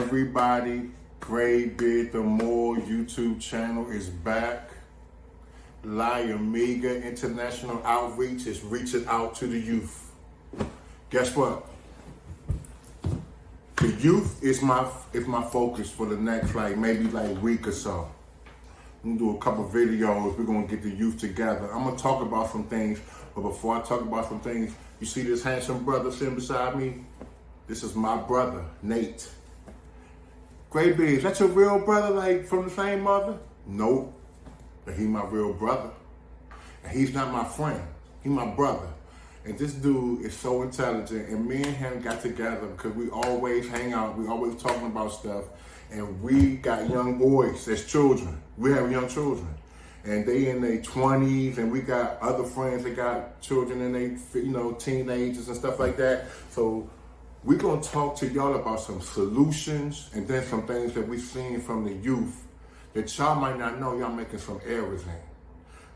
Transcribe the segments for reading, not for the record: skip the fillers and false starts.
everybody, Greybeard the Moor YouTube channel is back. La Amiga International Outreach is reaching out to the youth. Guess what? The youth is my focus for the next maybe week or so. I'm gonna do a couple videos. We're gonna get the youth together. I'm gonna talk about some things, but before I talk about some things, you see this handsome brother sitting beside me? This is my brother, Nate. Greybeard, is that your real brother, from the same mother? Nope, but he my real brother. And he's not my friend, he my brother. And this dude is so intelligent, and me and him got together because we always hang out, we always talking about stuff, and we got young boys as children. We have young children, and they in their 20s, and we got other friends that got children in their, teenagers and stuff like that. So we're gonna talk to y'all about some solutions and then some things that we've seen from the youth that y'all might not know y'all making some errors in.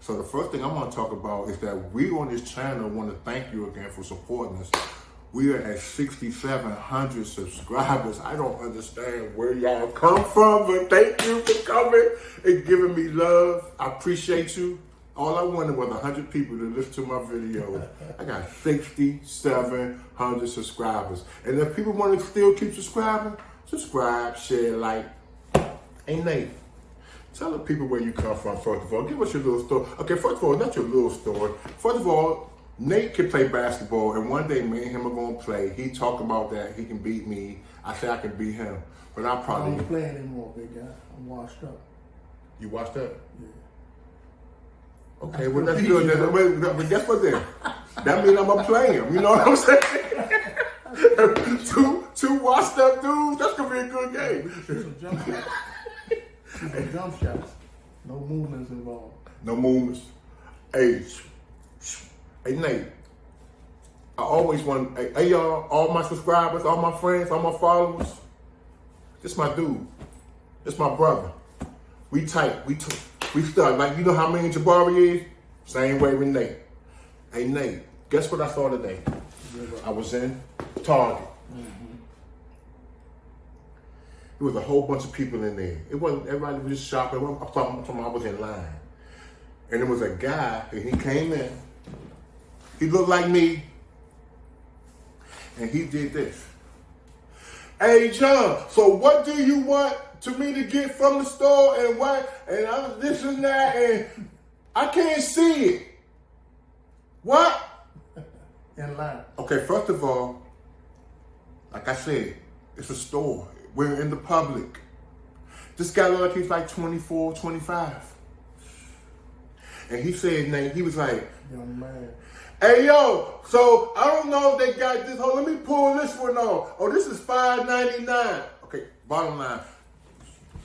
So the first thing I want to talk about is that we on this channel want to thank you again for supporting us. We are at 6,700 subscribers. I don't understand where y'all come from, but thank you for coming and giving me love. I appreciate you. All I wanted was 100 people to listen to my video. I got 6,700 subscribers. And if people want to still keep subscribing, subscribe, share, like. Hey, Nate. Tell the people where you come from, first of all. Give us your little story. Okay, first of all, not your little story. First of all, Nate can play basketball, and one day me and him are going to play. He talked about that. He can beat me. I say I can beat him. But I probably... I don't play anymore, big guy. I'm washed up. You washed up? Yeah. Okay, well, that's good. But guess what then? That means I'm going to play him. You know what I'm saying? two washed up dudes, that's going to be a good game. Some jump shots. Some jump shots. No movements involved. No movements. Hey, Nate. I always want, hey y'all, all my subscribers, all my friends, all my followers. This my dude. This my brother. We tight. We stuck. You know how mean Jabari is? Same way with Nate. Hey Nate, guess what I saw today? I was in Target. There was a whole bunch of people in there. It wasn't, everybody was just shopping. I was in line. And there was a guy, and he came in. He looked like me. And he did this. Hey, John, so what do you want me to get from the store and what? And I was this and that, and I can't see it. What? In line. Okay, first of all, like I said, it's a store. We're in the public. This guy looked like he's like 24, 25. And he said, Nate, he was like, young man. Hey, yo, so I don't know if they got this. Let me pull this one off. Oh, this is $5.99. Okay, bottom line.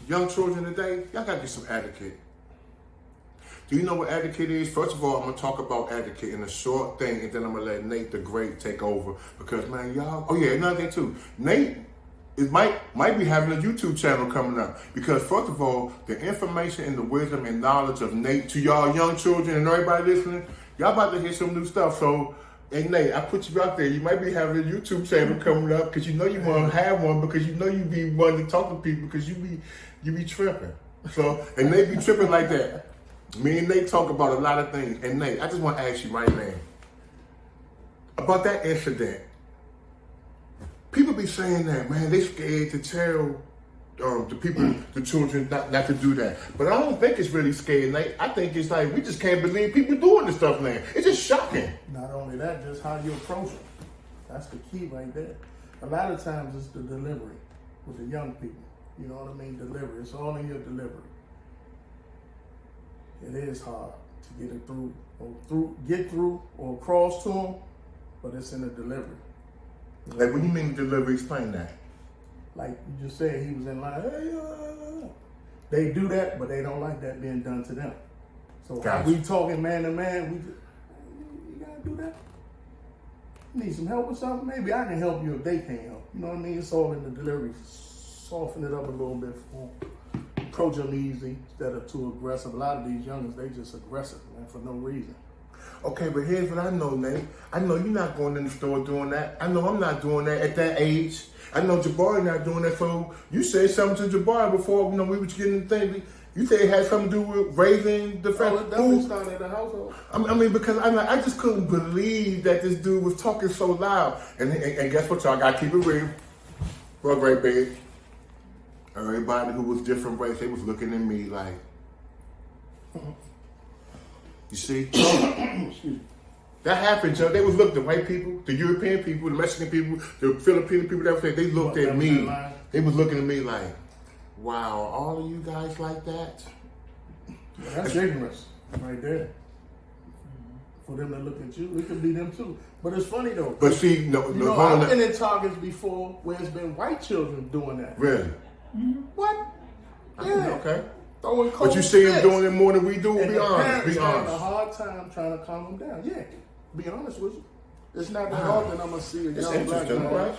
Young children today, y'all got to get some etiquette. Do you know what etiquette is? First of all, I'm going to talk about etiquette in a short thing, and then I'm going to let Nate the Great take over. Because, man, y'all... Oh, yeah, another thing, too. Nate... It might be having a YouTube channel coming up because, first of all, the information and the wisdom and knowledge of Nate to y'all young children and everybody listening, y'all about to hear some new stuff. So, hey, Nate, I put you out there. You might be having a YouTube channel coming up because you know you want to have one because you know you be wanting to talk to people because you be tripping. So, and Nate be tripping like that. Me and Nate talk about a lot of things. And Nate, I just want to ask you right now about that incident. People be saying that, man, they scared to tell the people, the children, not to do that. But I don't think it's really scared, Nate. I think it's like, we just can't believe people doing this stuff now. It's just shocking. Not only that, just how you approach it. That's the key right there. A lot of times it's the delivery with the young people. You know what I mean? Delivery. It's all in your delivery. It is hard to get it through or cross to them, but it's in the delivery. Like, when you mean delivery, explain that. Like you just said, he was in line. Hey, they do that, but they don't like that being done to them. So gotcha. We talking man to man, you gotta do that? You need some help with something? Maybe I can help you if they can't help. You know what I mean? It's all in the delivery. Soften it up a little bit for them. Approach them easy instead of too aggressive. A lot of these youngins, they just aggressive, man, for no reason. Okay, but here's what I know, Nate. I know you're not going in the store doing that. I know I'm not doing that at that age. I know Jabari not doing that. So you said something to Jabari before, we was getting the thing. You said it had something to do with raising the family. Oh, it definitely started at the household. I mean, because I just couldn't believe that this dude was talking so loud. And guess what, y'all? I gotta keep it real. Well, Greybeard. Everybody who was different race, they was looking at me like, you see? That happened, Joe. They was looking, the white people, the European people, the Mexican people, the Filipino people, everything. They looked at me. They was looking at me like, wow, all of you guys like that? That's ignorance right there. For them to look at you, it could be them too. But it's funny though. But see, I've been in targets before where it's been white children doing that. Really? What? Yeah. Okay. Throwing cold But you see them fists. doing it more than we do. And Be the honest. parents Be having honest. a hard time trying to calm them down. Yeah. Be honest with you. It's not that often I'm gonna see a It's young black interesting, man. right?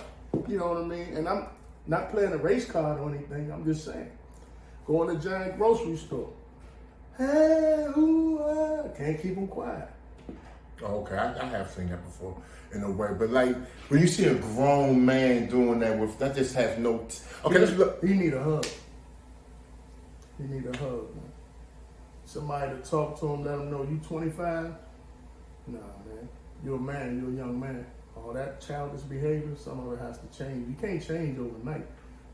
You know what I mean? And I'm not playing a race card or anything. I'm just saying. Go in the giant grocery store. Hey, can't keep them quiet. Okay, I have seen that before in a way, but like when you see a grown man doing that that just has no. Okay, let's look. He need a hug. He need a hug, man. Somebody to talk to him, let him know you 25. Nah, man, you're a man. You're a young man. All that childish behavior, some of it has to change. You can't change overnight,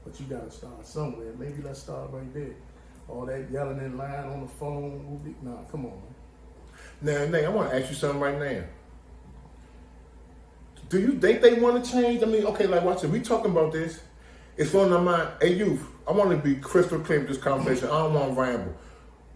but you got to start somewhere. Maybe let's start right there. All that yelling in line on the phone. Nah, come on, man. Now, Nate, I want to ask you something right now. Do you think they want to change? I mean, okay, like watch it. We talking about this. It's on our mind. Hey, youth, I want to be crystal clear with this conversation. I don't want to ramble.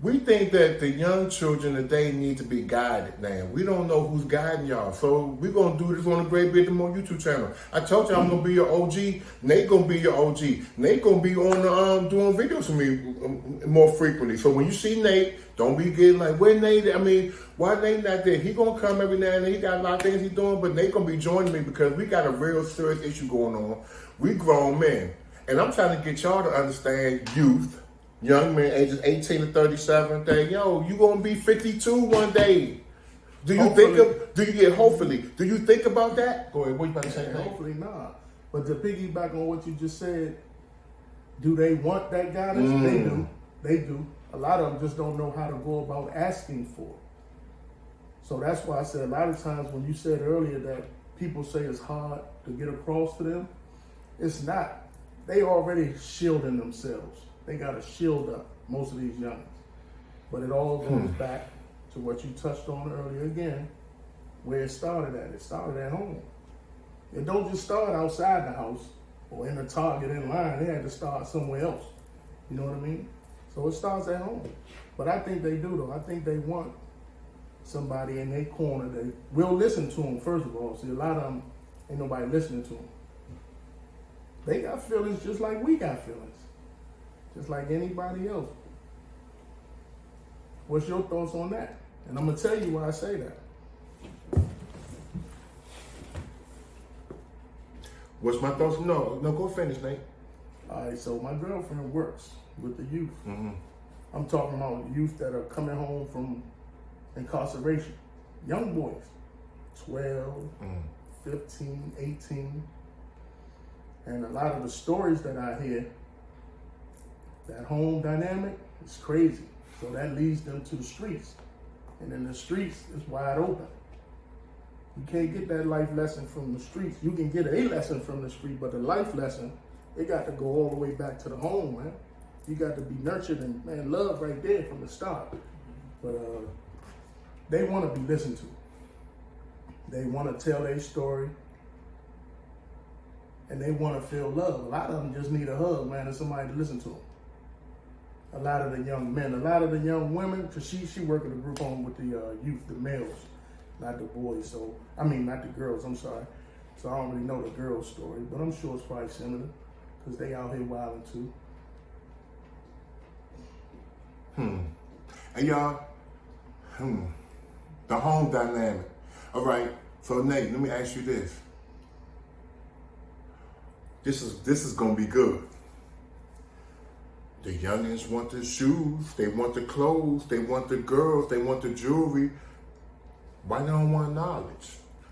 We think that the young children today need to be guided now. We don't know who's guiding y'all. So we're going to do this on the Greybeard the Moor YouTube channel. I told you I'm going to be your OG. Nate going to be your OG. Nate going to be on the, doing videos for me more frequently. So when you see Nate, don't be getting like, where Nate? I mean, why Nate not there? He going to come every now and then. He got a lot of things he's doing, but Nate going to be joining me because we got a real serious issue going on. We grown men. And I'm trying to get y'all to understand youth. Young men, ages 18 to 37, think, yo, you gonna be 52 one day. Do you do you think about that? Go ahead, what you about to say? Hopefully not. But to piggyback on what you just said, do they want that guidance? They do. They do. A lot of them just don't know how to go about asking for it. So that's why I said a lot of times when you said earlier that people say it's hard to get across to them, it's not. They already shielding themselves. They got a shield up, most of these youngins. But it all goes back to what you touched on earlier again, where it started at. It started at home. It don't just start outside the house or in the Target in line. They had to start somewhere else. You know what I mean? So it starts at home. But I think they do, though. I think they want somebody in their corner that will listen to them, first of all. See, a lot of them, ain't nobody listening to them. They got feelings just like we got feelings. Just like anybody else. What's your thoughts on that? And I'm going to tell you why I say that. What's my thoughts? No, go finish, Nate. All right, so my girlfriend works with the youth. Mm-hmm. I'm talking about youth that are coming home from incarceration. Young boys, 12, 15, 18. And a lot of the stories that I hear, that home dynamic is crazy. So that leads them to the streets. And in the streets, it's wide open. You can't get that life lesson from the streets. You can get a lesson from the street, but the life lesson, it got to go all the way back to the home, man. You got to be nurtured and, man, love right there from the start. But they want to be listened to. They want to tell their story. And they want to feel love. A lot of them just need a hug, man, and somebody to listen to them. A lot of the young men, a lot of the young women, because she work in a group home with the youth, the males, not the boys. So, I mean, not the girls, I'm sorry. So I don't really know the girls' story, but I'm sure it's probably similar, because they out here wilding too. And y'all, the home dynamic. All right, so Nate, let me ask you this. This is gonna be good. The youngins want the shoes, they want the clothes, they want the girls, they want the jewelry. Why they don't want knowledge?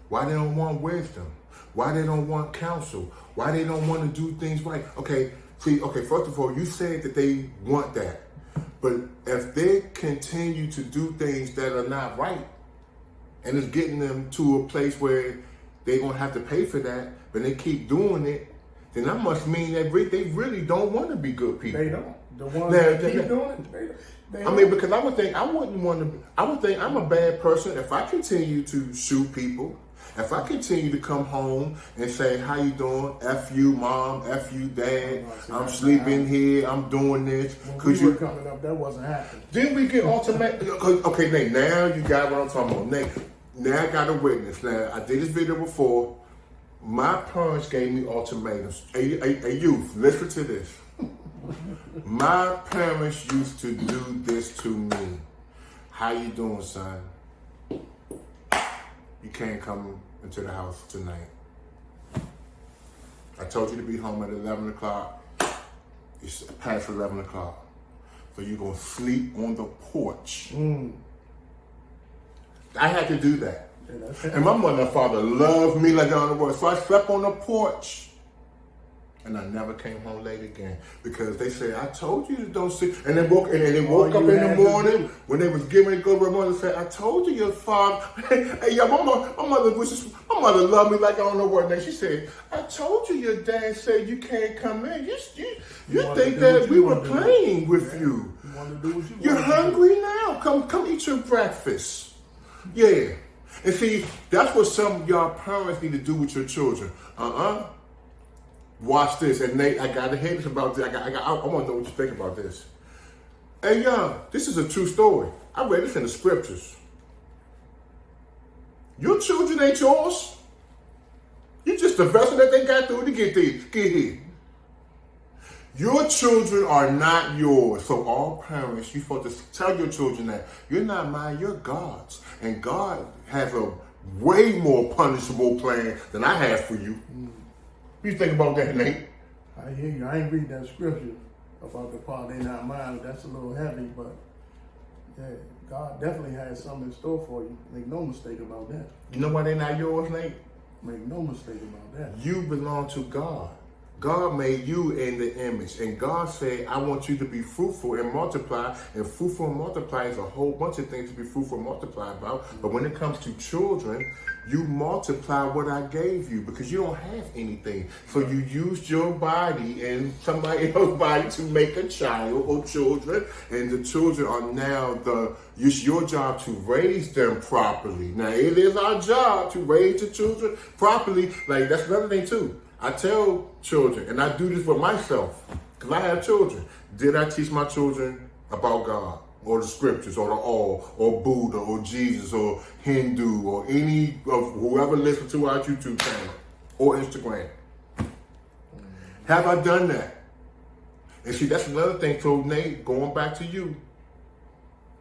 Why they don't want wisdom? Why they don't want counsel? Why they don't want to do things right? Okay, first of all, you said that they want that. But if they continue to do things that are not right, and it's getting them to a place where they're going to have to pay for that, but they keep doing it, then that must mean that they really don't want to be good people. They don't. The ones that keep doing it, they don't. Because I would think I'm a bad person if I continue to shoot people. If I continue to come home and say, how you doing? F you, mom. F you, dad. I'm sleeping here. I'm doing this. When we were coming up, that wasn't happening. Then we get ultimate. Okay, Nate, now you got what I'm talking about. Nate, now I got a witness. Now, I did this video before. My parents gave me ultimatums. A youth, listen to this. My parents used to do this to me. How you doing, son? You can't come into the house tonight. I told you to be home at 11 o'clock. It's past 11 o'clock. So you're going to sleep on the porch. I had to do that. And my mother and father loved me like on the world. So I slept on the porch. And I never came home late again because they said, I told you to don't sleep. And they woke up in the morning when they was getting ready to go to my mother and said, I told you your father. Hey, yo, my mother loved me like I don't know what. And she said, I told you your dad said you can't come in. You think that we were playing with you. You're hungry now. Come eat your breakfast. Yeah. And see, that's what some of y'all parents need to do with your children. Watch this, and Nate, I gotta hear this about this. I want to know what you think about this. Hey, young, this is a true story. I read this in the scriptures. Your children ain't yours. You're just the vessel that they got through to get here. Your children are not yours. So all parents, you're supposed to tell your children that you're not mine, you're God's, and God has a way more punishable plan than I have for you. What you think about that, Nate? I hear you. I ain't read that scripture about the part they not mine. That's a little heavy, but yeah, God definitely has something in store for you. Make no mistake about that. You know why they're not yours, Nate? Make no mistake about that. You belong to God. God made you in the image, and God said, I want you to be fruitful and multiply, and fruitful and multiply is a whole bunch of things to be fruitful and multiply about, but when it comes to children, you multiply what I gave you because you don't have anything. So you used your body and somebody else's body to make a child or children, and the children are now it's your job to raise them properly. Now, it is our job to raise the children properly. Like, that's another thing, too. I tell children, and I do this for myself, because I have children. Did I teach my children about God, or the scriptures, or the all, or Buddha, or Jesus, or Hindu, or any of whoever listens to our YouTube channel, or Instagram? Have I done that? And see, that's another thing. So, Nate, going back to you,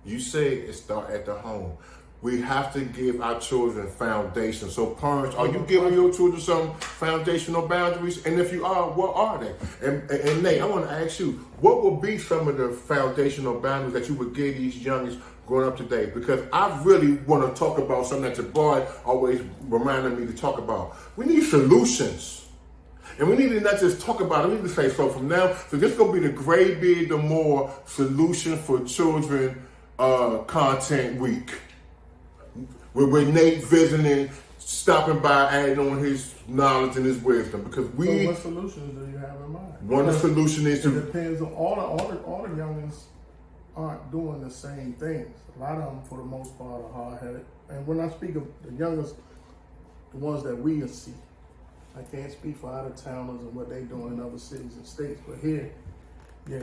you say it start at the home. We have to give our children foundation. So parents, are you giving your children some foundational boundaries? And if you are, what are they? And Nate, I want to ask you, what would be some of the foundational boundaries that you would give these youngins growing up today? Because I really want to talk about something that your boy always reminded me to talk about. We need solutions. And we need to not just talk about it, we need to say, so from now, so this is going to be the Greybeard, the Moor solution for children content week. With Nate visiting, stopping by, adding on his knowledge and his wisdom, because So what solutions do you have in mind? One of the solutions is it depends on all the youngins aren't doing the same things. A lot of them, for the most part, are hard-headed. And when I speak of the youngins, the ones that we see, I can't speak for out-of-towners and what they doing in other cities and states, but here, yeah.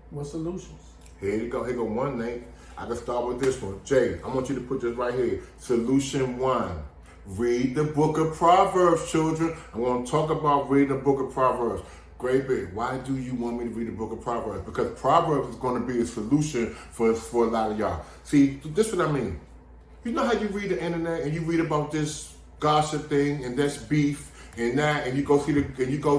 What solutions? Here you go. Here go one, Nate. I can start with this one. Jay, I want you to put this right here. Solution 1. Read the book of Proverbs, children. I'm going to talk about reading the book of Proverbs. Greybeard, why do you want me to read the book of Proverbs? Because Proverbs is going to be a solution for a lot of y'all. See, this is what I mean. You know how you read the internet and you read about this gossip thing and that's beef and you go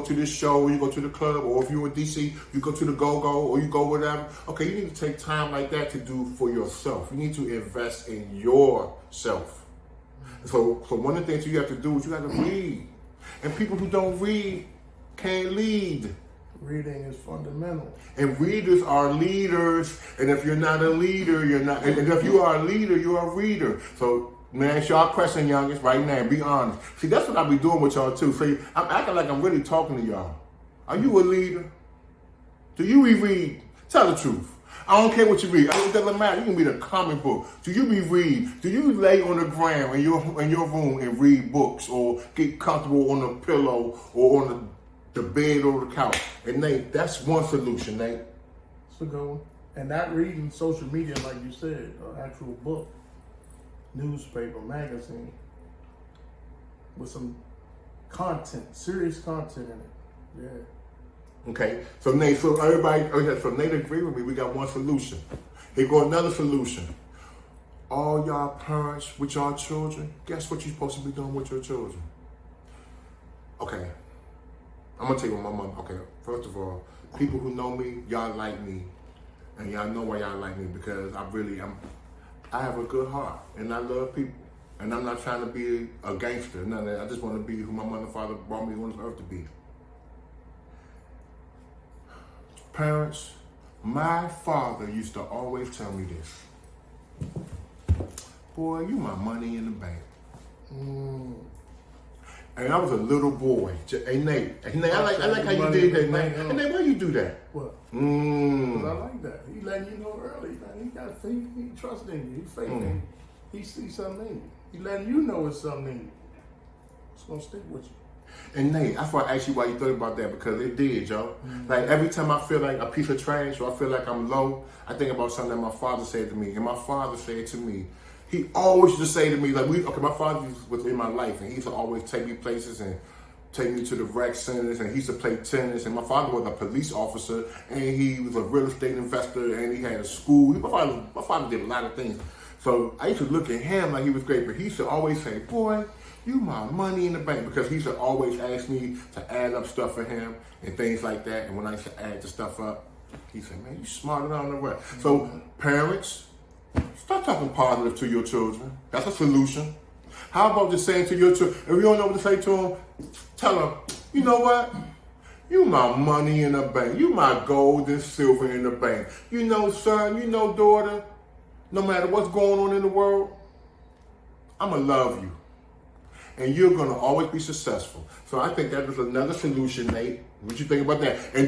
to this show, or you go to the club, or if you're in DC, you go to the go-go, or you go whatever. Okay, you need to take time like that to do for yourself. You need to invest in yourself. So one of the things you have to do is you got to read. And people who don't read can't lead. Reading is fundamental. And readers are leaders. And if you're not a leader, you're not. And if you are a leader, you're a reader. So, man, ask y'all a question, youngest, right now. Be honest. See, that's what I be doing with y'all, too. See, I'm acting like I'm really talking to y'all. Are you a leader? Do you read? Tell the truth. I don't care what you read. It doesn't matter. You can read a comic book. Do you read? Do you lay on the ground in your room and read books, or get comfortable on a pillow or on the bed or the couch? And Nate, that's one solution, Nate. It's a good one. And not reading social media, like you said, an actual book, newspaper, magazine, with some content, serious content in it. Yeah. Okay, so Nate, so everybody, okay, so Nate agree with me. We got one solution. Here go another solution. All y'all parents with y'all children, guess what you're supposed to be doing with your children? Okay, I'm gonna tell you what my mom. Okay, first of all, people who know me, y'all like me, and y'all know why y'all like me, because I have a good heart and I love people, and I'm not trying to be a gangster. None of that. I just want to be who my mother and father brought me on this earth to be. Parents, my father used to always tell me this. Boy, you my money in the bank. And I was a little boy. Hey, Nate, I like how you did that, Nate. Hey, Nate, why you do that? What? Because I like that. He letting you know early, man. He got faith. He trusts in you. He faith in you. He sees something in you. He letting you know it's something in you. It's going to stick with you. And Nate, that's why I asked you why you thought about that, because it did, yo. Like every time I feel like a piece of trash or I feel like I'm low, I think about something that my father said to me. And my father said to me, he always used to say to me, like, my father was in my life, and he used to always take me places and take me to the rec centers, and he used to play tennis. And my father was a police officer, and he was a real estate investor, and he had a school. My father did a lot of things. So I used to look at him like he was great, but he used to always say, boy, you my money in the bank, because he used to always ask me to add up stuff for him and things like that. And when I used to add the stuff up, he said, man, you smarter than the rest. So parents, start talking positive to your children. That's a solution. How about just saying to your children, if you don't know what to say to them, tell them, you know what? You my money in the bank. You my gold and silver in the bank. You know, son, you know, daughter, no matter what's going on in the world, I'm going to love you. And you're going to always be successful. So I think that is another solution, Nate. What you think about that? And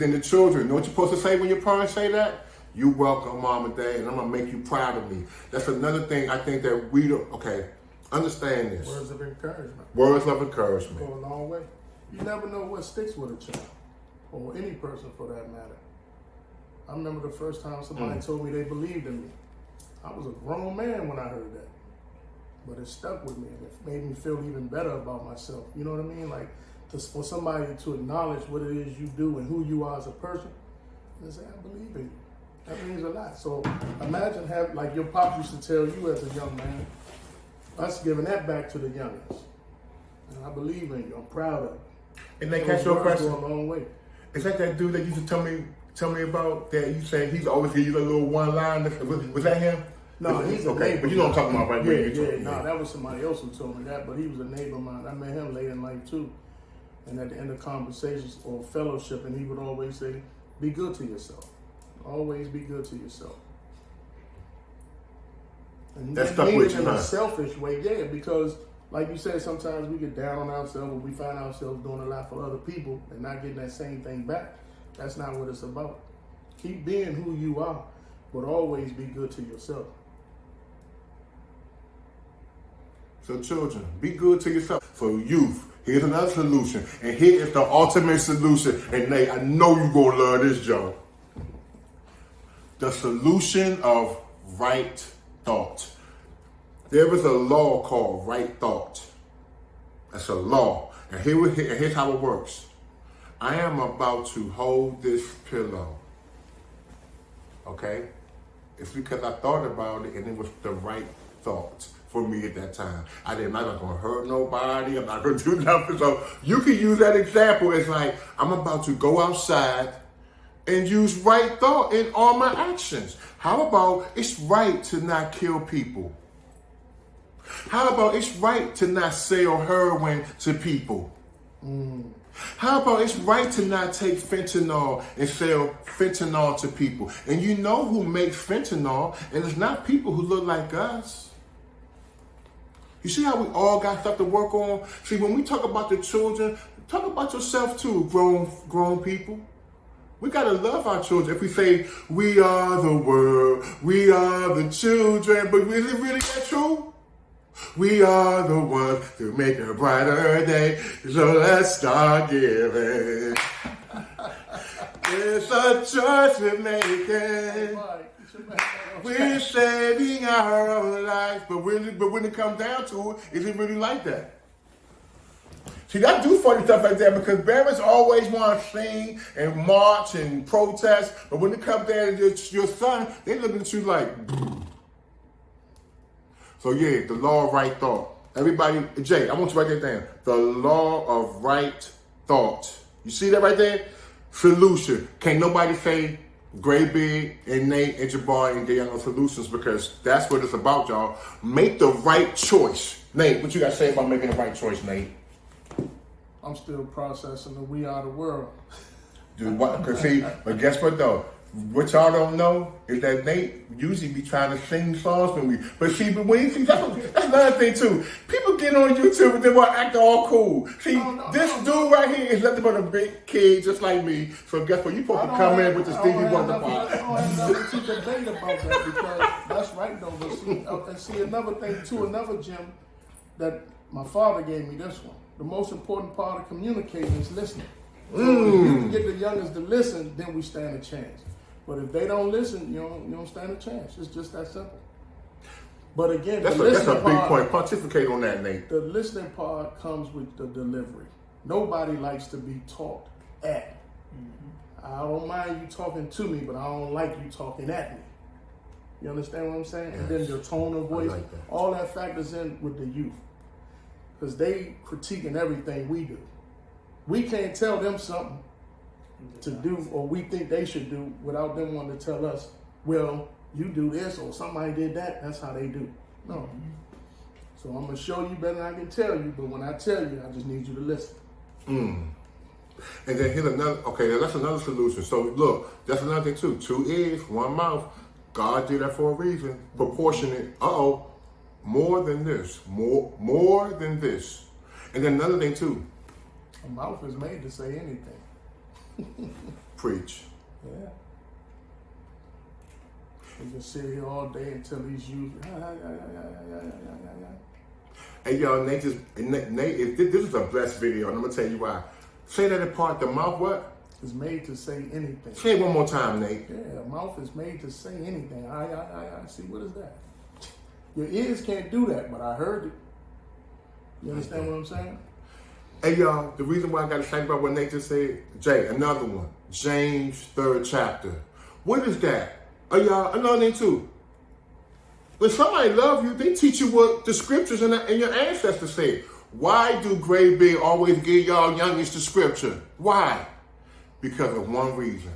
then the children, know what you're supposed to say when your parents say that? You welcome, mom and dad, and I'm going to make you proud of me. That's another thing I think that we don't, okay, understand this. Words of encouragement. Words of encouragement. Go a long way. You never know what sticks with a child, or any person for that matter. I remember the first time somebody told me they believed in me. I was a grown man when I heard that. But it stuck with me, and it made me feel even better about myself. You know what I mean? Like, just for somebody to acknowledge what it is you do and who you are as a person, and say, I believe in you. That means a lot. So imagine like your pops used to tell you as a young man, us giving that back to the youngins. And I believe in you. I'm proud of you. And they catch your question. Go a long way. Is that dude that used to tell me about that? You say he's always give you a little one line. Was that him? No, he's a okay, neighbor. but you know what I'm talking about, right? No, that was somebody else who told me that, but he was a neighbor of mine. I met him late in life too. And at the end of conversations or fellowship, and he would always say, be good to yourself. Always be good to yourself. And that stuck with you, in a selfish way, yeah, because like you said, sometimes we get down on ourselves when we find ourselves doing a lot for other people and not getting that same thing back. That's not what it's about. Keep being who you are, but always be good to yourself. So children, be good to yourself. So youth, here's another solution. And here is the ultimate solution. And Nate, I know you're going to love this, Joe. The solution of right thought. There is a law called right thought. That's a law. And here's how it works. I am about to hold this pillow. Okay? It's because I thought about it and it was the right thought. for me at that time. I'm not going to hurt nobody. I'm not going to do nothing. So you can use that example as like, I'm about to go outside and use right thought in all my actions. How about it's right to not kill people? How about it's right to not sell heroin to people? How about it's right to not take fentanyl and sell fentanyl to people? And you know who makes fentanyl, and it's not people who look like us. You see how we all got stuff to work on? See, when we talk about the children, talk about yourself too, grown people. We got to love our children. If we say, we are the world, we are the children, but is it really that true? We are the ones to make a brighter day, so let's start giving. It's a choice we're making. We're saving our own lives, but when it comes down to it, is it really like that? See, I do funny stuff like that because parents always want to sing and march and protest, but when it comes down to your son, they look at you like, So yeah, the law of right thought. Everybody, Jay, I want you to write that down. The law of right thought. You see that right there? Solution. Can't nobody say Greybeard and Nate and Jabari and they are no solutions because that's what it's about, y'all. Make the right choice. Nate, what you got to say about making the right choice, Nate? I'm still processing the we are the world. Dude, what? Cause see, but guess what though? What y'all don't know is that Nate usually be trying to sing songs for me. But see, when you see, that's another thing too. People get on YouTube and they want to act all cool. See, this dude right here is nothing but a big kid just like me. So guess what? You supposed to come in with the Stevie Wonder part. I don't have nothing to debate about that because that's right though. But see another thing too, another gem that my father gave me this one. The most important part of communicating is listening. So if you can get the youngins to listen, then we stand a chance. But if they don't listen, you don't stand a chance. It's just that simple. But again, that's a big point. Pontificate on that, Nate. The listening part comes with the delivery. Nobody likes to be talked at. I don't mind you talking to me, but I don't like you talking at me. You understand what I'm saying? Yes. And then your tone of voice, like that. All that factors in with the youth. Because they critiquing everything we do. We can't tell them something to do or we think they should do without them wanting to tell us, well, you do this or somebody did that, that's how they do. No. So I'm going to show you better than I can tell you, but when I tell you, I just need you to listen. And then here's another, okay, that's another solution. So look, that's another thing too. 2 ears, 1 mouth. God did that for a reason. Proportionate. More than this. More than this. And then another thing too. A mouth is made to say anything. Preach. Yeah. We can sit here all day until he's used. Hey y'all, Nate, this is a blessed video, and I'm gonna tell you why. Say that in part. The mouth what? Is made to say anything. Say it one more time, Nate. Yeah, a mouth is made to say anything. I see. What is that? Your ears can't do that, but I heard it. You understand what I'm saying? Hey y'all, the reason why I got to think about what Nate just said, Jay, another one, James 3rd chapter. What is that? Y'all, another thing too. When somebody loves you, they teach you what the scriptures and your ancestors said. Why do Greybeard always give y'all youngest the scripture? Why? Because of one reason.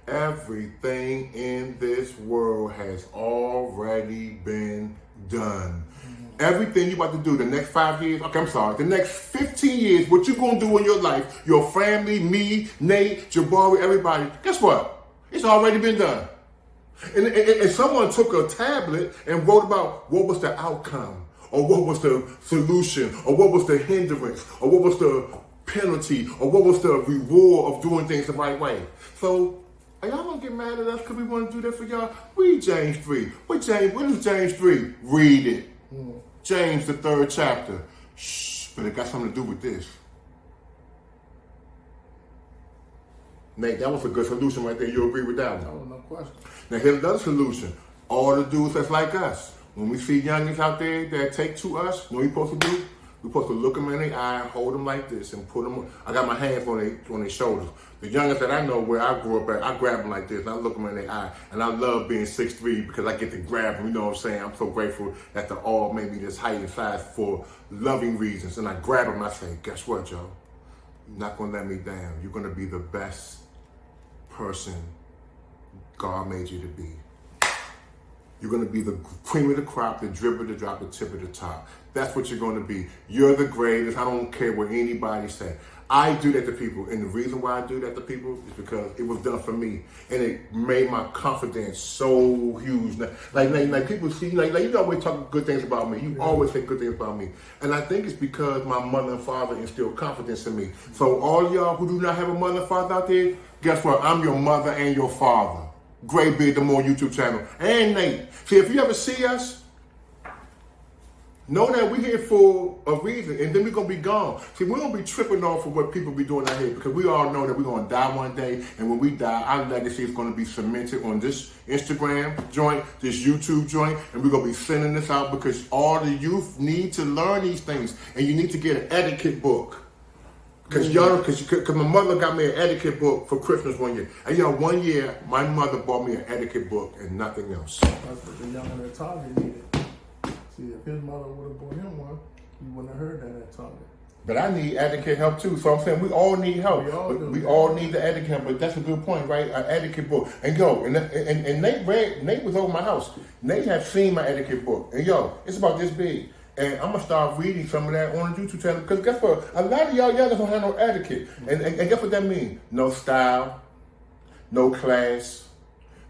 Everything in this world has already been done. Everything you about to do the next 5 years, okay, I'm sorry, the next 15 years, what you going to do in your life, your family, me, Nate, Jabari, everybody, guess what? It's already been done. And someone took a tablet and wrote about what was the outcome, or what was the solution, or what was the hindrance, or what was the penalty, or what was the reward of doing things the right way. So, are y'all gonna get mad at us because we want to do that for y'all? Read James 3. What is James 3? Read it. James, the 3rd chapter. Shh, but it got something to do with this. Nate, that was a good solution right there. You agree with that one? No question. Now here's another solution. All the dudes that's like us. When we see youngins out there that take to us, what we supposed to do? We're supposed to look them in the eye, hold them like this, and put them. I got my hands on their shoulders. The youngest that I know where I grew up at, I grab them like this, and I look them in the eye. And I love being 6'3" because I get to grab them. You know what I'm saying? I'm so grateful that the all made me this height and size for loving reasons. And I grab them and I say, guess what, Joe? You're not going to let me down. You're going to be the best person God made you to be. You're going to be the cream of the crop, the drip of the drop, the tip of the top. That's what you're going to be. You're the greatest. I don't care what anybody say. I do that to people. And the reason why I do that to people is because it was done for me. And it made my confidence so huge. Like people see, like you always talk good things about me. You always say good things about me. And I think it's because my mother and father instilled confidence in me. So all y'all who do not have a mother and father out there, guess what? I'm your mother and your father. Greybeard, the Moor YouTube channel. And Nate. See, if you ever see us, know that we're here for a reason, and then we're going to be gone. See, we're going to be tripping off of what people be doing out here, because we all know that we're going to die one day, and when we die, our legacy is going to be cemented on this Instagram joint, this YouTube joint, and we're going to be sending this out because all the youth need to learn these things, and you need to get an etiquette book. Because my mother got me an etiquette book for Christmas one year. And 1 year, my mother bought me an etiquette book and nothing else. That's what the youngin at Target needed. See, if his mother would have bought him one, he wouldn't have heard that at Target. But I need etiquette help too. So I'm saying we all need help. We all need the etiquette help. But that's a good point, right? An etiquette book. And and Nate was over my house. Nate had seen my etiquette book. And it's about this big. And I'm going to start reading some of that on the YouTube channel. Because guess what? A lot of y'all youngins don't have no etiquette. And guess what that means? No style, no class,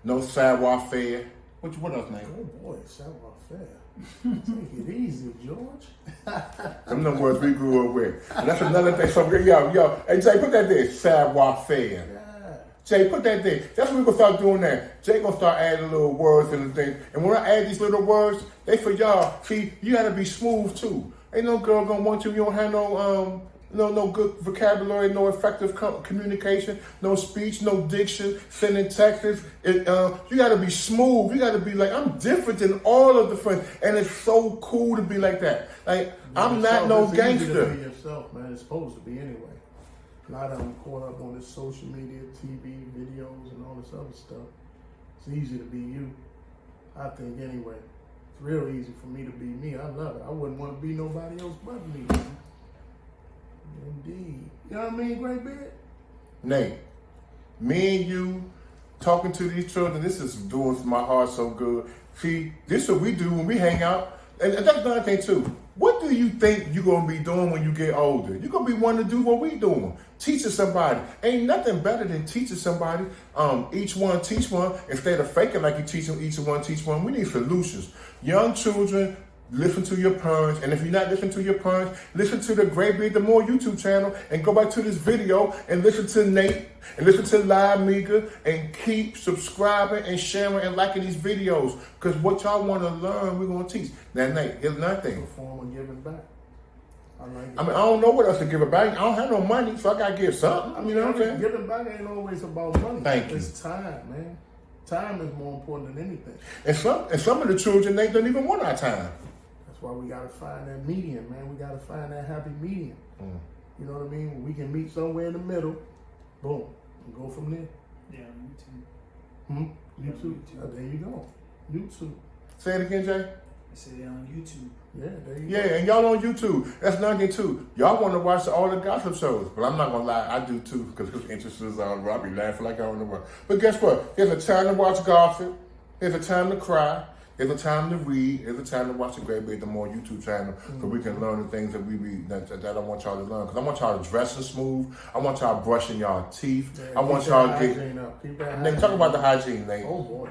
no savoir-faire. What else, Nate? Oh boy, savoir-faire. Take it easy, George. Some of them words we grew up with. And that's another thing. So, hey, Jay, put that there. Savoir-faire. Jay, put that there. That's what we're going to start doing now. Jay going to start adding little words and things. And when I add these little words, they for y'all. See, you got to be smooth, too. Ain't no girl going to want you. You don't have no good vocabulary, no effective communication, no speech, no diction, sending texts. You got to be smooth. You got to be like, I'm different than all of the friends. And it's so cool to be like that. Like, I'm not no gangster. Be yourself, man. It's supposed to be anyway. A lot of them caught up on this social media, TV, videos, and all this other stuff. It's easy to be you, I think, anyway. It's real easy for me to be me. I love it. I wouldn't want to be nobody else but me. Indeed. You know what I mean, Greybeard? Nate, me and you talking to these children, this is doing my heart so good. See, this is what we do when we hang out. And that's another thing, too. What do you think you're going to be doing when you get older? You're going to be wanting to do what we doing. Teaching somebody. Ain't nothing better than teaching somebody. Each one teach one. Instead of faking like you teaching each one teach one. We need solutions. Young children, listen to your parents. And if you're not listening to your parents, listen to the Greybeard the Moor YouTube channel and go back to this video and listen to Nate and listen to Live Mega and keep subscribing and sharing and liking these videos. Because what y'all want to learn, we're going to teach. Now, Nate, here's nothing. A form of giving back. I like it. I don't know what else to give it back. I don't have no money, so I got to give something. You know what I'm saying? Giving back ain't always about money. Thank you. It's time, man. Time is more important than anything. And some of the children, they don't even want our time. That's why we got to find that medium, man. We got to find that happy medium. You know what I mean? We can meet somewhere in the middle, boom, and go from there. Yeah, YouTube. YouTube. Oh, there you go. YouTube. Say it again, Jay. I said it on YouTube. Yeah, there you go. Yeah, and y'all on YouTube. That's nothing too. Y'all want to watch all the gossip shows, but I'm not gonna lie, I do too, because interest is on. I be laughing like I don't know what. But guess what? There's a time to watch gossip. There's a time to cry. There's a time to read. There's a time to watch the Greybeard the Moor YouTube channel, so we can learn the things that we read that I want y'all to learn. Because I want y'all to dressing smooth. I want y'all brushing y'all teeth. Yeah, I want y'all to get. Nate, talk about the hygiene, Nate. Oh boy.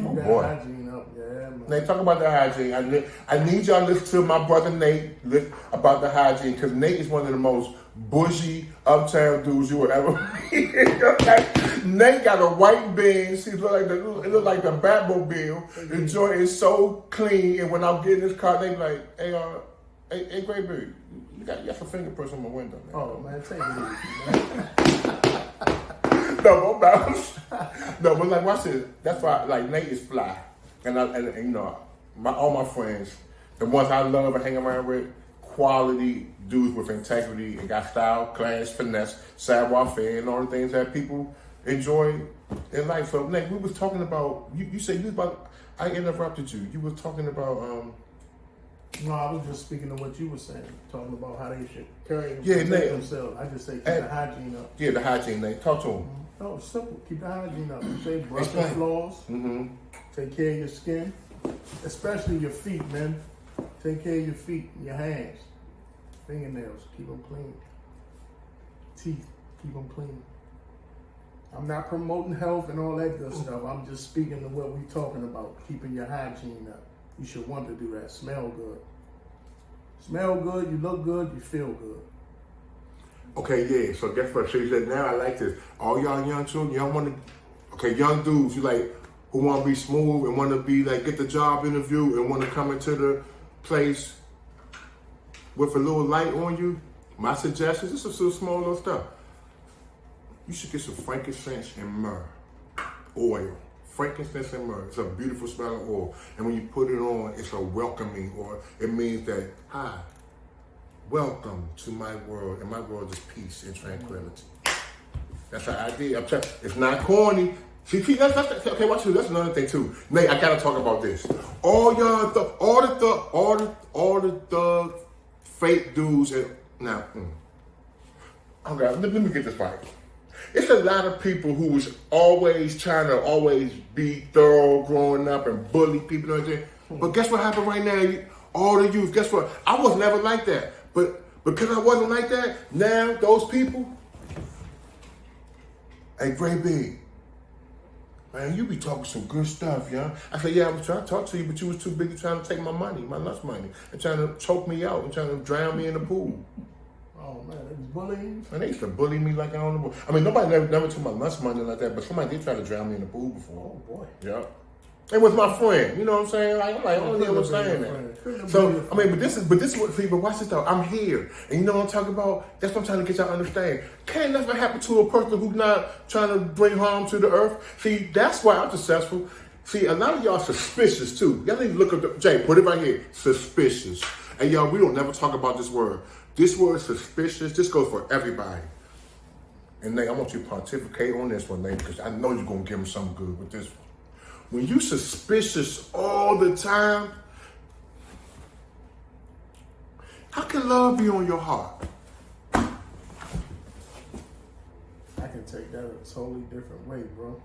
Oh boy. Hygiene up. Yeah, man. Nate, talk about the hygiene. I need y'all to listen to my brother Nate about the hygiene, because Nate is one of the most bougie uptown dudes you will ever meet. Nate got a white Benz. It look like the Batmobile. The joint is so clean, and when I get in this car, they be like, hey, Greybeard, you got some fingerprints on my window, man. Oh man, take it easy, man. No, no, but like, watch this. That's why, like, Nate is fly, and you know, all my friends, the ones I love and hang around with, quality dudes with integrity and got style, class, finesse, savoir-faire, and all the things that people enjoy in life. So, Nick, we was talking about, you said you was about, I interrupted you. You were talking about, No, I was just speaking of what you were saying, talking about how they should carry themselves. I just say keep the hygiene up. Yeah, the hygiene, Nick. Talk to them. No, it's simple. Keep the hygiene up. You say brush your floors. Take care of your skin, especially your feet, man. Take care of your feet, your hands, fingernails. Keep them clean. Teeth, keep them clean. I'm not promoting health and all that good stuff. I'm just speaking to what we're talking about, keeping your hygiene up. You should want to do that. Smell good. Smell good, you look good, you feel good. Okay, yeah. So guess what? So you said, now I like this. All y'all young children, y'all want to, okay, young dudes, you like, who want to be smooth and want to be like, get the job interview and want to come into the place with a little light on you. My suggestions, this is some small little stuff. You should get some frankincense and myrrh oil. Frankincense and myrrh. It's a beautiful smelling oil. And when you put it on, it's a welcoming oil. It means that, hi, welcome to my world. And my world is peace and tranquility. That's the idea. I'm telling you, it's not corny. See, that's okay, watch this. That's another thing too. Nate, I gotta talk about this. All y'all, all the thug, fake dudes, and now, okay, let me get this right. It's a lot of people who was always trying to always be thorough growing up and bully people and everything. But guess what happened right now? All the youth, guess what? I was never like that. But because I wasn't like that, now those people, hey, Greybeard, man, you be talking some good stuff, yeah. I said, yeah, I was trying to talk to you, but you was too busy trying to take my money, my lunch money, and trying to choke me out and trying to drown me in the pool. Oh man, they was bullying. And they used to bully me like I don't know. I mean, nobody never took my lunch money like that, but somebody did try to drown me in the pool before. Oh boy. Yeah. It was my friend. You know what I'm saying? Like, I'm like, oh yeah, I'm saying that. So I mean, but this is what. See, but watch this though. I'm here, and you know what I'm talking about. That's what I'm trying to get y'all to understand. Can't nothing happen to a person who's not trying to bring harm to the earth. See, that's why I'm successful. See, a lot of y'all suspicious too. Y'all need to look up. Jay, put it right here. Suspicious. And y'all, we don't never talk about this word. This word suspicious. This goes for everybody. And Nate, I want you to pontificate on this one, Nate, because I know you're gonna give them something good with this one. When you suspicious all the time, how can love be on your heart? I can take that a totally different way, bro.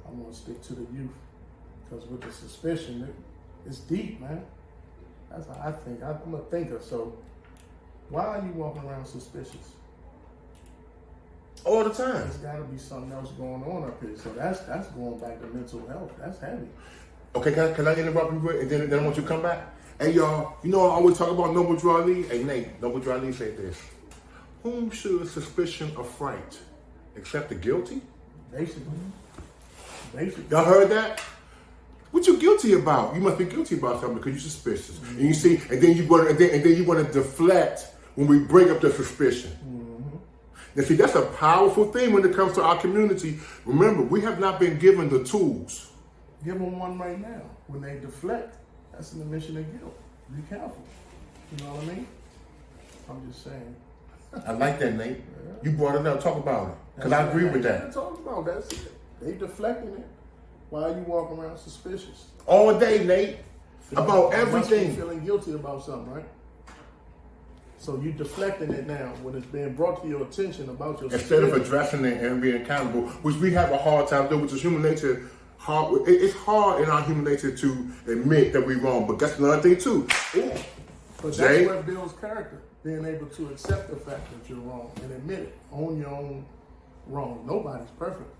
I'm gonna stick to the youth. Because with the suspicion, it's deep, man. That's how I think. I'm a thinker, so why are you walking around suspicious? All the time. There's got to be something else going on up here. So that's going back to mental health. That's heavy. Okay, can I interrupt you quick, and then I want you to come back? Hey, y'all, you know I always talk about Noble Drew Ali? Hey, Nate, Noble Drew Ali said this. Whom should suspicion affright? Except the guilty? Basically. Y'all heard that? What you guilty about? You must be guilty about something because you're suspicious. Mm-hmm. And you see, and then you want to deflect when we bring up the suspicion. Mm-hmm. Now see, that's a powerful thing when it comes to our community. Remember, we have not been given the tools. Give them one right now. When they deflect, that's an admission of guilt. Be careful. You know what I mean? I'm just saying. I like that, Nate. Yeah. You brought it up. Talk about it. Because I agree with that. Talk about that. That's it. They deflecting it. Why are you walking around suspicious? All day, Nate. About everything. Feeling guilty about something, right? So you deflecting it now when it's being brought to your attention about your instead of addressing it and being accountable, which we have a hard time doing, which is human nature. It's hard in our human nature to admit that we're wrong, but that's another thing too. Ooh. But that's what builds character. Being able to accept the fact that you're wrong and admit it. Own your own wrong. Nobody's perfect.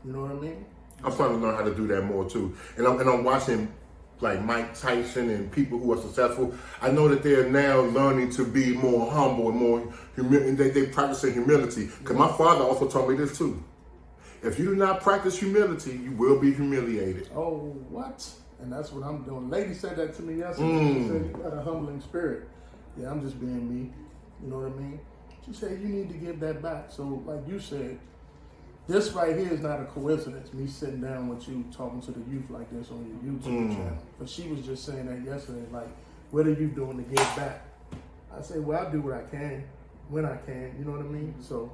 You know what I mean? I'm starting to learn how to do that more too. And I'm watching like Mike Tyson and people who are successful. I know that they're now learning to be more humble and more and they practicing humility. Because my father also taught me this too. If you do not practice humility, you will be humiliated. Oh, what? And that's what I'm doing. Lady said that to me yesterday. She said, you got a humbling spirit. Yeah, I'm just being me. You know what I mean? She said, you need to give that back. So like you said, this right here is not a coincidence, me sitting down with you talking to the youth like this on your YouTube channel. But she was just saying that yesterday, like, what are you doing to give back? I say, well, I do what I can when I can. You know what I mean? So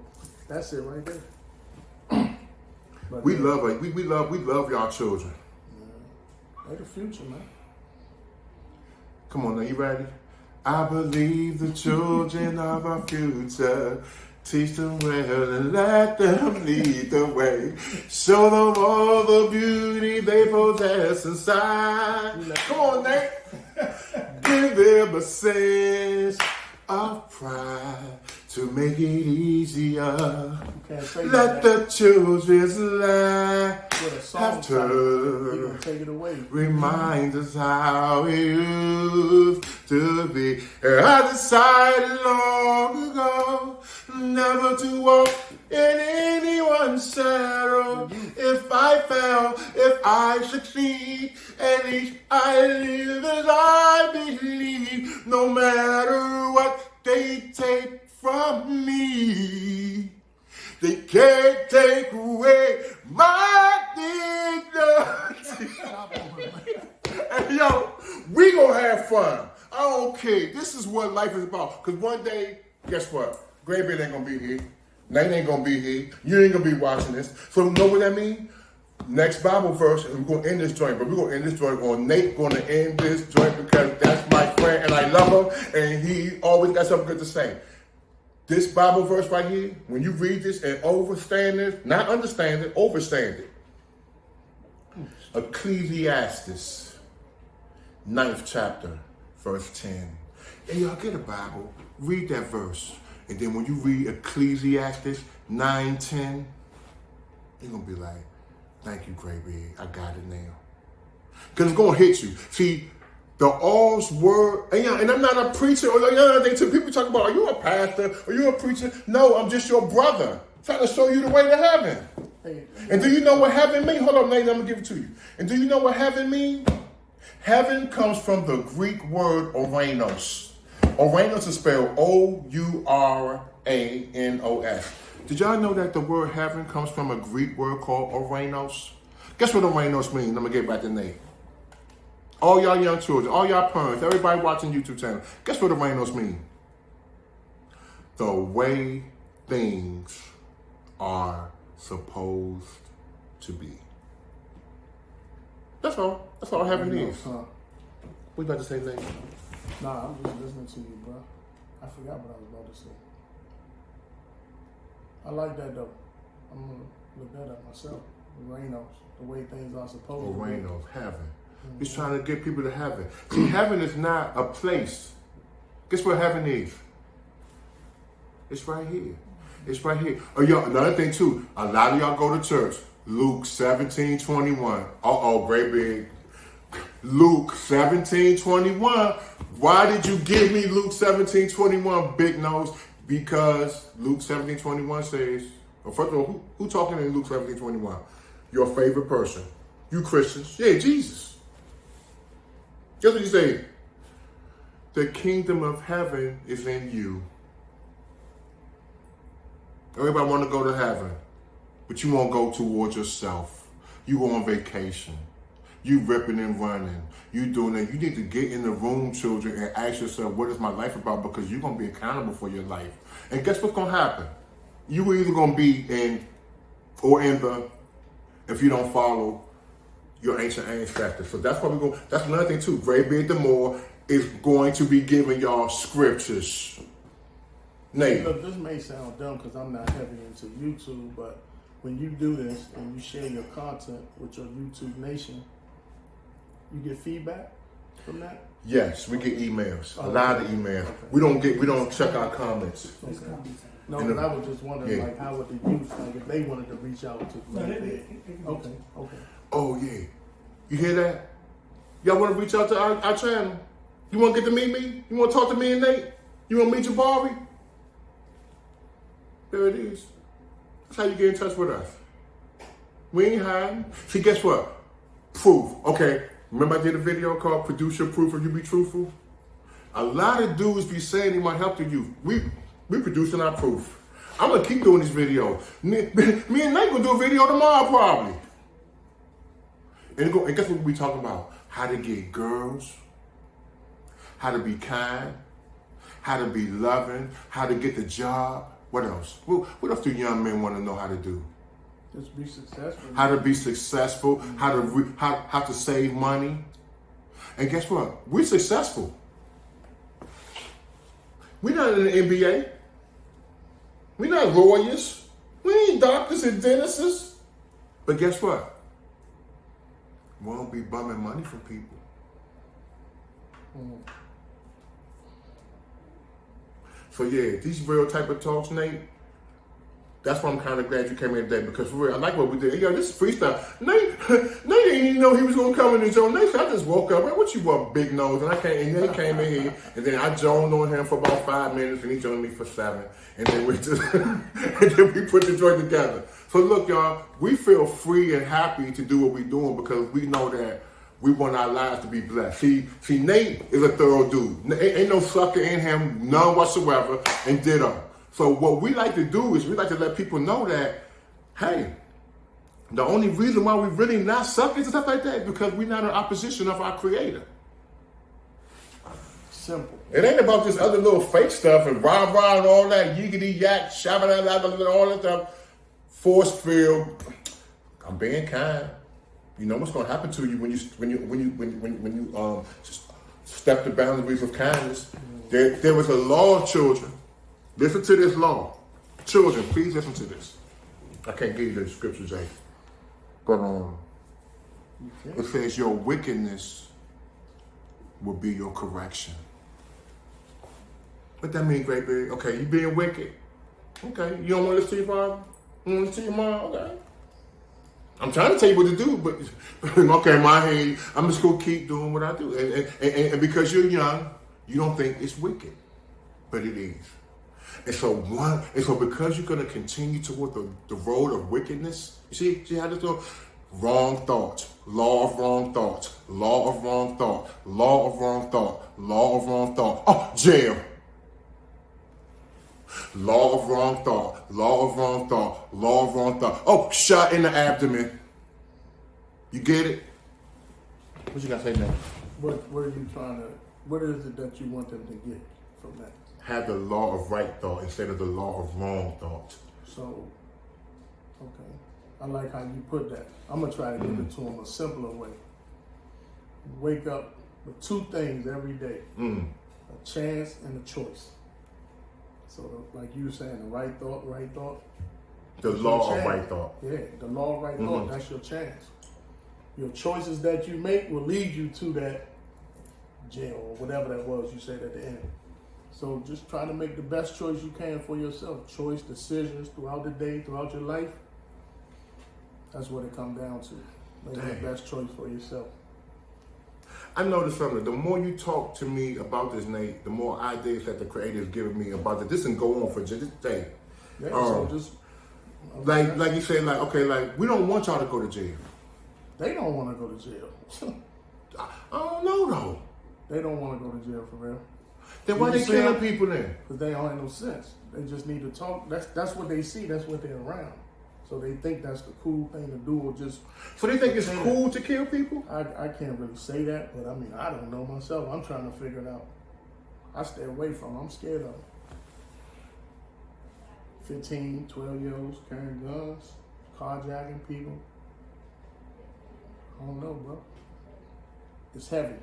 that's it right there. But, We love y'all children. They're the future, man. Come on, now, you ready? I believe the children of our future. Teach them well and let them lead the way. Show them all the beauty they possess inside. Come on, Nate. Give them a sense of pride to make it easier. Let the children's laughter take it away. remind us how it used to be. I decided long ago never to walk in anyone's shadow. If I fail, if I succeed, at least I live as I believe. No matter what they take from me, they can't take away my dignity. And yo, we gonna have fun. I don't care. This is what life is about. Cause one day, guess what? Greybeard ain't gonna be here. Nate ain't gonna be here. You ain't gonna be watching this. So you know what that means? Next Bible verse, and we're gonna end this joint, but we're gonna end this joint on Nate gonna end this joint because that's my friend and I love him and he always got something good to say. This Bible verse right here, when you read this and overstand it, not understand it, overstand it. Ecclesiastes, 9th chapter, verse 10. And y'all get a Bible, read that verse. And then when you read Ecclesiastes 9:10, you're going to be like, thank you, Greybeard. I got it now. Because it's going to hit you. See, the all's word, and I'm not a preacher, or people talk about, are you a pastor? Are you a preacher? No, I'm just your brother. Trying to show you the way to heaven. And do you know what heaven means? Hold on, Nate, I'm going to give it to you. And do you know what heaven means? Heaven comes from the Greek word Oranos. Oranos is spelled O-U-R-A-N-O-S. Did y'all know that the word heaven comes from a Greek word called Oranos? Guess what Oranos means? I'm going to get back to Nate. All y'all young children, all y'all parents, everybody watching YouTube channel, guess what Oranos mean? The way things are supposed to be. That's all. That's all heaven is. What you about to say, Nate? Nah, I'm just listening to you, bro. I forgot what I was about to say. I like that, though. I'm going to look that up myself. Oranos, the way things are supposed to be. Oranos, heaven. He's trying to get people to heaven. See, heaven is not a place. Guess what heaven is? It's right here. It's right here. Oh, y'all, another thing, too. A lot of y'all go to church. Luke 17:21. Uh-oh, Greybeard. Luke 17:21. Why did you give me Luke 17:21, big nose? Because Luke 17:21 says, well, first of all, who talking in Luke 17:21? Your favorite person. You Christians. Yeah, Jesus. Guess what you say? The kingdom of heaven is in you. Everybody want to go to heaven, but you won't go towards yourself. You go on vacation. You ripping and running. You doing that. You need to get in the room, children, and ask yourself, what is my life about? Because you're going to be accountable for your life. And guess what's going to happen? You either going to be in the, if you don't follow your ancient ancestors. So that's what we're going. That's another thing too. Greybeard the Moor is going to be giving y'all scriptures. Nate. Look, this may sound dumb because I'm not heavy into YouTube, but when you do this and you share your content with your YouTube nation, you get feedback from that? Yes, we get emails. A lot of emails. Okay. We don't check our comments. Okay. No, but I was just wondering, like, how would the youth, like, if they wanted to reach out to me? Okay. Oh, yeah. You hear that? Y'all want to reach out to our channel? You want to get to meet me? You want to talk to me and Nate? You want to meet Jabari? There it is. That's how you get in touch with us. We ain't hiding. See, guess what? Proof. Okay. Remember I did a video called Produce Your Proof If You Be Truthful? A lot of dudes be saying they might help the youth. We producing our proof. I'm going to keep doing this video. Me and Nate going to do a video tomorrow probably. And guess what we talking about? How to get girls, how to be kind, how to be loving, how to get the job. What else? What else do young men want to know how to do? Just be successful. How to be successful, how to save money. And guess what? We're successful. We're not in the NBA. We're not lawyers. We ain't doctors and dentists. But guess what? We won't be bumming money from people. So yeah, these real type of talks, Nate, that's why I'm kind of glad you came in today, because for real, I like what we did. Yo, this is freestyle. Nate didn't even know he was gonna come in his own. Nate said, I just woke up. What you want, big nose? And then he came in here, and then I joned on him for about 5 minutes, and he joined me for 7. And then we just, and then we put the joint together. So look, y'all, we feel free and happy to do what we're doing because we know that we want our lives to be blessed. See, Nate is a thorough dude. Ain't no sucker in him, none whatsoever, and ditto. So what we like to do is we like to let people know that, hey, the only reason why we really not suckers and stuff like that is because we're not in opposition of our Creator. Simple. It ain't about this other little fake stuff and rah-rah and all that yiggity yak, shabba all that stuff. Force field. I'm being kind. You know what's going to happen to you when you step the boundaries of kindness. There was a law of children. Listen to this law. Children, please listen to this. I can't give you the scripture, Jay. But it says your wickedness will be your correction. What that mean, Greybeard? Okay, you being wicked. Okay, you don't want to listen to your father? You want to listen to your mom? Okay. I'm trying to tell you what to do, but okay, in my head, I'm just going to keep doing what I do. And because you're young, you don't think it's wicked, but it is. And so because you're going to continue toward the road of wickedness, you see how this goes? Wrong thoughts, law of wrong thoughts, law of wrong thought, law of wrong thought, law of wrong thought. Oh, jail. Law of wrong thought, law of wrong thought, law of wrong thought. Oh, shot in the abdomen. You get it? What you got to say now? What is it that you want them to get from that? Have the law of right thought instead of the law of wrong thought. So, okay. I like how you put that. I'm going to try to give it to them a simpler way. Wake up with 2 things every day. A chance and a choice. So, like you were saying, the right thought. The law of right thought. Yeah, the law of right thought, that's your chance. Your choices that you make will lead you to that jail or whatever that was you said at the end. So just try to make the best choice you can for yourself. Choice, decisions throughout the day, throughout your life. That's what it comes down to. Make the best choice for yourself. I noticed something. The more you talk to me about this, Nate, the more ideas that the Creator is giving me about this. This can go on for just this day. Yeah, so just... Like you said, like, okay, like, we don't want y'all to go to jail. They don't want to go to jail. I don't know, though. They don't want to go to jail, for real. Then why they killing people then? Because they don't have no sense. They just need to talk. That's what they see. That's what they're around. So they think that's the cool thing to do, or just... So they think it's cool to kill people? I can't really say that, but I mean, I don't know myself. I'm trying to figure it out. I stay away from them. I'm scared of them. 15, 12-year-olds carrying guns, carjacking people. I don't know, bro. It's heavy.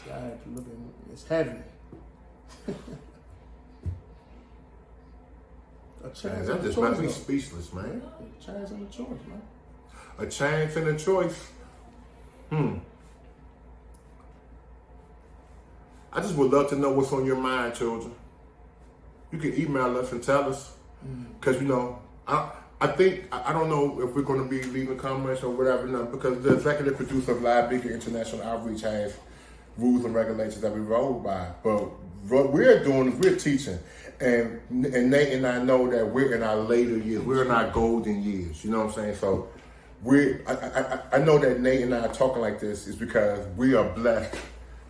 I had to look at it's heavy. A chance That and a just choice. makes me speechless, man. A chance and a choice, man. A chance and a choice. I just would love to know what's on your mind, children. You can email us and tell us. Because, you know, I think, I don't know if we're going to be leaving comments or whatever, no, because the executive producer of Live Beacon International Outreach has rules and regulations that we roll by. But what we're doing is we're teaching. And Nate and I know that we're in our later years. We're in our golden years. You know what I'm saying? So I know that Nate and I are talking like this is because we are blessed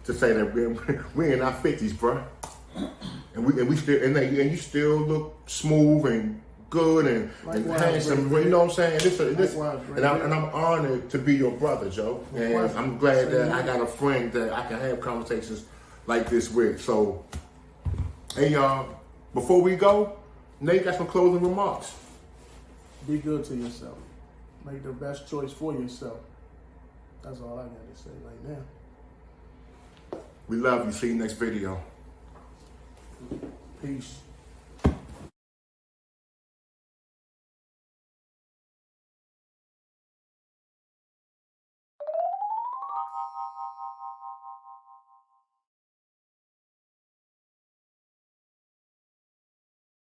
to say that we're in our 50s, bro. And we still, and you still look smooth and good and handsome. You know what I'm saying? And I'm honored to be your brother, Joe. And I'm glad that I got a friend that I can have conversations like this with. So, hey y'all, before we go, Nate got some closing remarks. Be good to yourself. Make the best choice for yourself. That's all I got to say right now. We love you. See you next video. Peace.